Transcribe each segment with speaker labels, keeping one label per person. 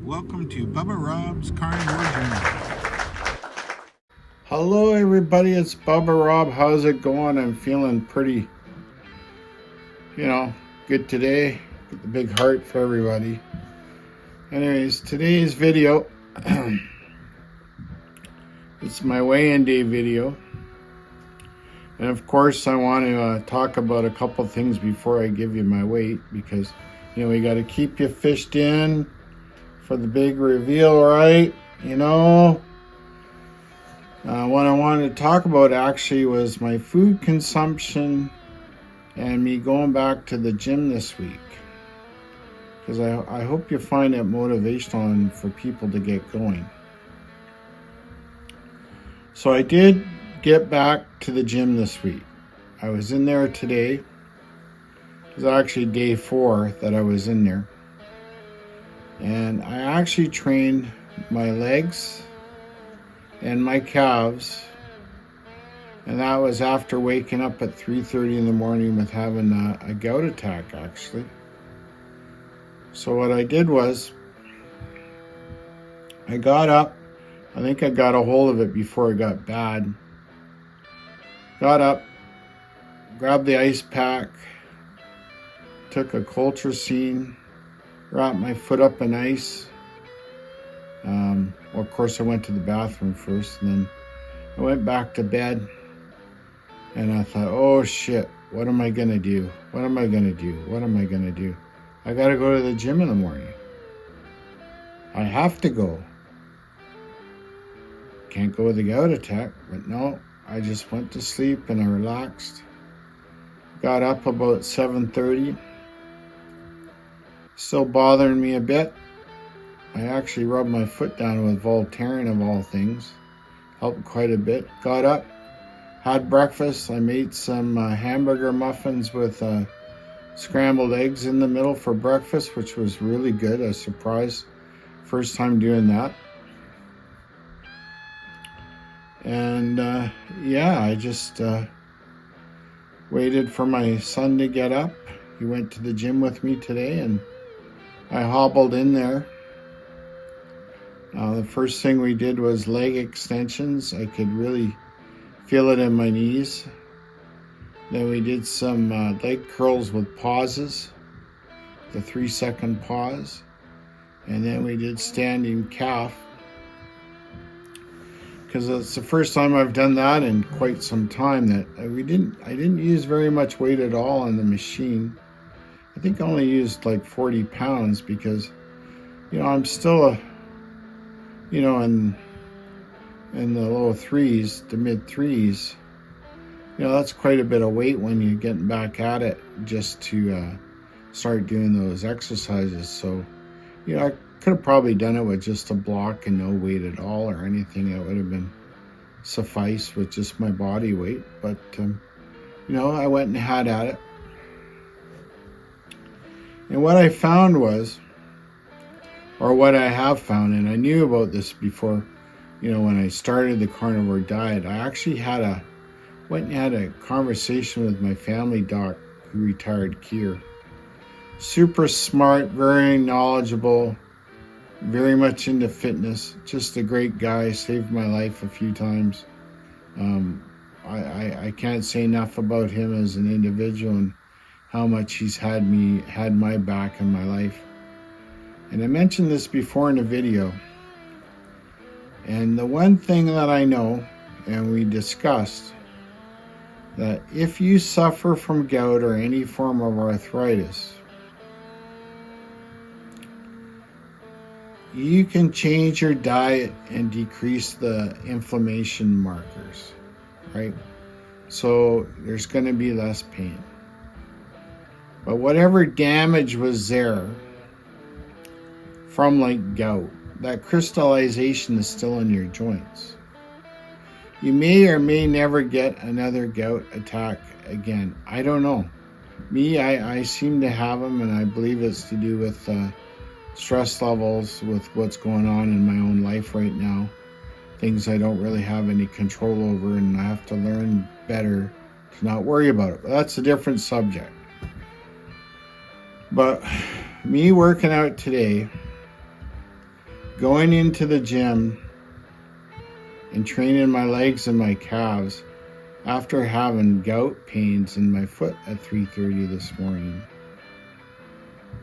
Speaker 1: Welcome to Bubba Rob's Carnivore Journey.
Speaker 2: Hello everybody, it's Bubba Rob. How's it going? I'm feeling pretty, good today. Got the big heart for everybody. Anyways, today's video, it's my weigh-in day video. And of course, I want to talk about a couple things before I give you my weight, because, we got to keep you fished in for the big reveal, right? What I wanted to talk about actually was my food consumption and me going back to the gym this week, because I hope you find it motivational and for people to get going. So I did get back to the gym this week. I was in there today. It was actually day 4 that I was in there. And I actually trained my legs and my calves. And that was after waking up at 3:30 in the morning with having a gout attack, actually. So what I did was, I got up. I think I got a hold of it before it got bad. Got up, grabbed the ice pack, took a colchicine, wrapped my foot up in ice. Well, of course, I went to the bathroom first, and then I went back to bed. And I thought, oh shit, what am I going to do? What am I going to do? What am I going to do? I got to go to the gym in the morning. I have to go. Can't go with a gout attack, but no. I just went to sleep and I relaxed. Got up about 7:30. Still bothering me a bit. I actually rubbed my foot down with Voltaren of all things. Helped quite a bit. Got up, had breakfast. I made some hamburger muffins with scrambled eggs in the middle for breakfast, which was really good. A surprise. First time doing that. And I just waited for my son to get up. He went to the gym with me today, and I hobbled in there. The first thing we did was leg extensions. I could really feel it in my knees. Then we did some leg curls with pauses, the 3-second pause. And then we did standing calf, because it's the first time I've done that in quite some time. That I didn't use very much weight at all on the machine. I think I only used like 40 pounds because, I'm still in the low 3s, the mid 3s. That's quite a bit of weight when you're getting back at it just to start doing those exercises. So, I could have probably done it with just a block and no weight at all or anything. It would have been suffice with just my body weight. But, I went and had at it. And what I found was, or what I have found, and I knew about this before, when I started the carnivore diet, I actually went and had a conversation with my family doc who retired Kier. Super smart, very knowledgeable, very much into fitness, just a great guy, saved my life a few times. I can't say enough about him as an individual and how much he's had my back in my life. And I mentioned this before in a video. And the one thing that I know, and we discussed, that if you suffer from gout or any form of arthritis, you can change your diet and decrease the inflammation markers, right? So there's going to be less pain. But whatever damage was there from like gout, that crystallization is still in your joints. You may or may never get another gout attack again. I don't know. Me, I seem to have them, and I believe it's to do with stress levels with what's going on in my own life right now. Things I don't really have any control over, and I have to learn better to not worry about it. But that's a different subject. But me working out today, going into the gym and training my legs and my calves after having gout pains in my foot at 3:30 this morning.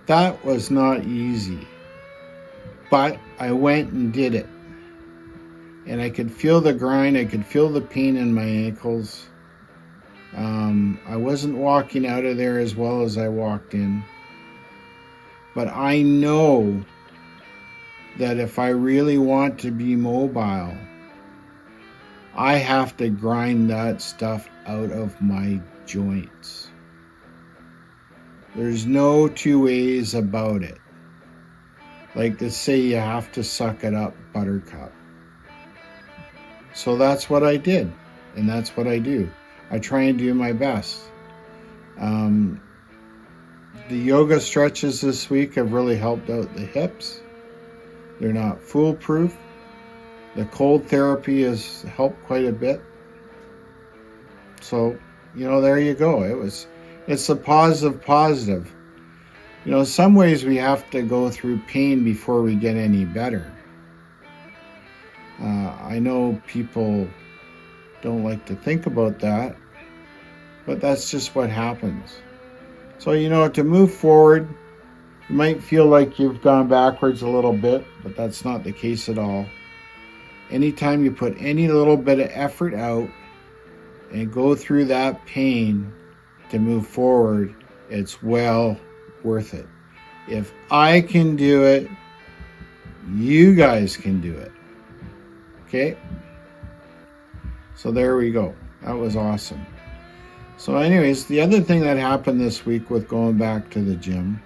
Speaker 2: That was not easy, but I went and did it. And I could feel the grind, I could feel the pain in my ankles. I wasn't walking out of there as well as I walked in. But I know that if I really want to be mobile, I have to grind that stuff out of my joints. There's no two ways about it. Like they say, you have to suck it up, buttercup. So that's what I did, and that's what I do. I try and do my best. The yoga stretches this week have really helped out the hips. They're not foolproof. The cold therapy has helped quite a bit. So, there you go. It's a positive. Some ways we have to go through pain before we get any better. I know people don't like to think about that, but that's just what happens. So, to move forward, you might feel like you've gone backwards a little bit, but that's not the case at all. Anytime you put any little bit of effort out and go through that pain to move forward, it's well worth it. If I can do it, you guys can do it. Okay? So there we go. That was awesome. So anyways, the other thing that happened this week with going back to the gym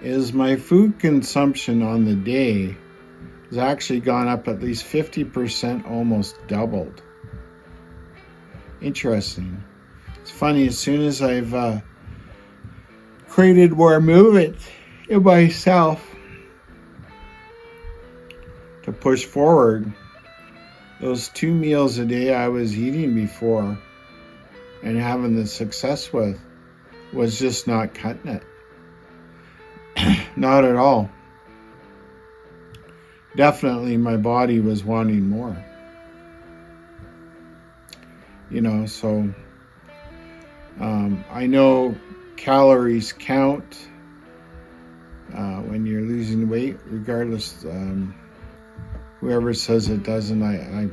Speaker 2: is my food consumption on the day has actually gone up at least 50%, almost doubled. Interesting. It's funny, as soon as I've created more movement in myself to push forward, those 2 meals a day I was eating before and having the success with was just not cutting it. Not at all. Definitely my body was wanting more. So I know calories count when you're losing weight, regardless. Whoever says it doesn't, I've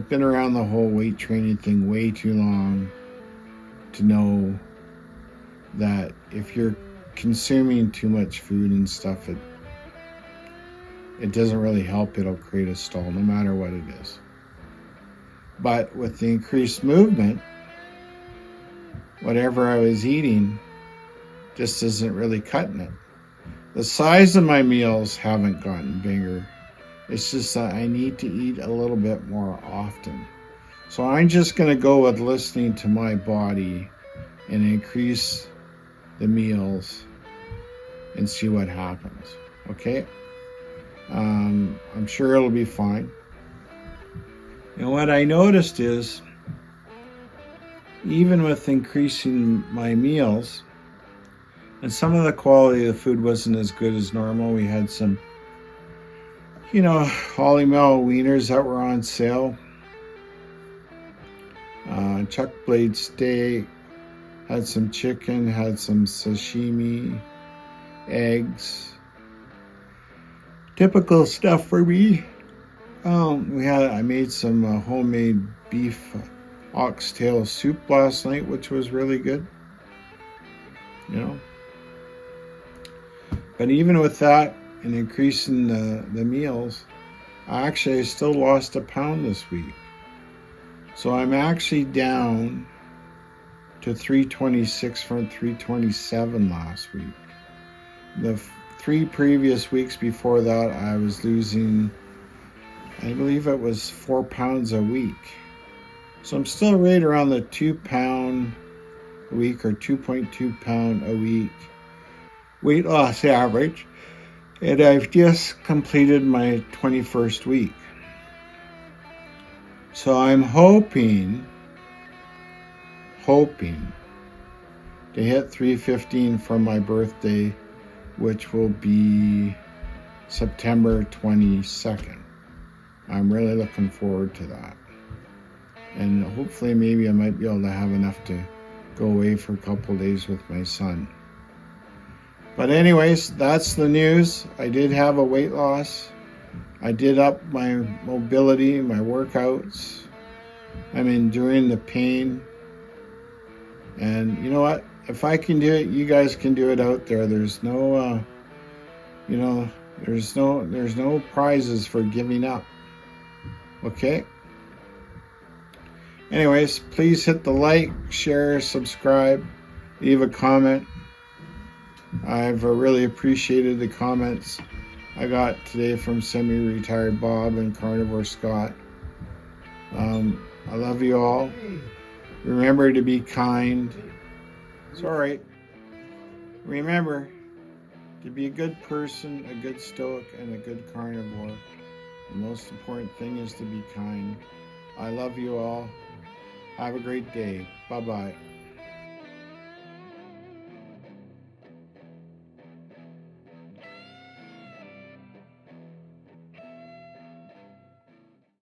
Speaker 2: been around the whole weight training thing way too long to know that if you're consuming too much food and stuff, it doesn't really help. It'll create a stall, no matter what it is. But with the increased movement, whatever I was eating just isn't really cutting it. The size of my meals haven't gotten bigger. It's just that I need to eat a little bit more often. So I'm just going to go with listening to my body and increase the meals and see what happens. Okay? I'm sure it'll be fine. And what I noticed is, even with increasing my meals, and some of the quality of the food wasn't as good as normal. We had some, Holly Mel wieners that were on sale. Chuck blade steak, had some chicken, had some sashimi, eggs. Typical stuff for me. I made some homemade beef oxtail soup last night, which was really good. But even with that and increasing the meals, I still lost a pound this week. So I'm actually down to 326 from 327 last week. The 3 previous weeks before that, I was losing, I believe it was 4 pounds a week. So I'm still right around the 2 pound a week or 2.2 pound a week weight loss average, and I've just completed my 21st week. So I'm hoping to hit 315 for my birthday which will be September 22nd. I'm really looking forward to that. And hopefully maybe I might be able to have enough to go away for a couple days with my son. But anyways, that's the news. I did have a weight loss. I did up my mobility, my workouts. I'm enduring the pain. And you know what? If I can do it, you guys can do it out there. There's no, there's no prizes for giving up. Okay? Anyways, please hit the like, share, subscribe, leave a comment. I've really appreciated the comments I got today from Semi-Retired Bob and Carnivore Scott. I love you all. Remember to be kind. It's all right. Remember to be a good person, a good stoic, and a good carnivore. The most important thing is to be kind. I love you all. Have a great day. Bye-bye.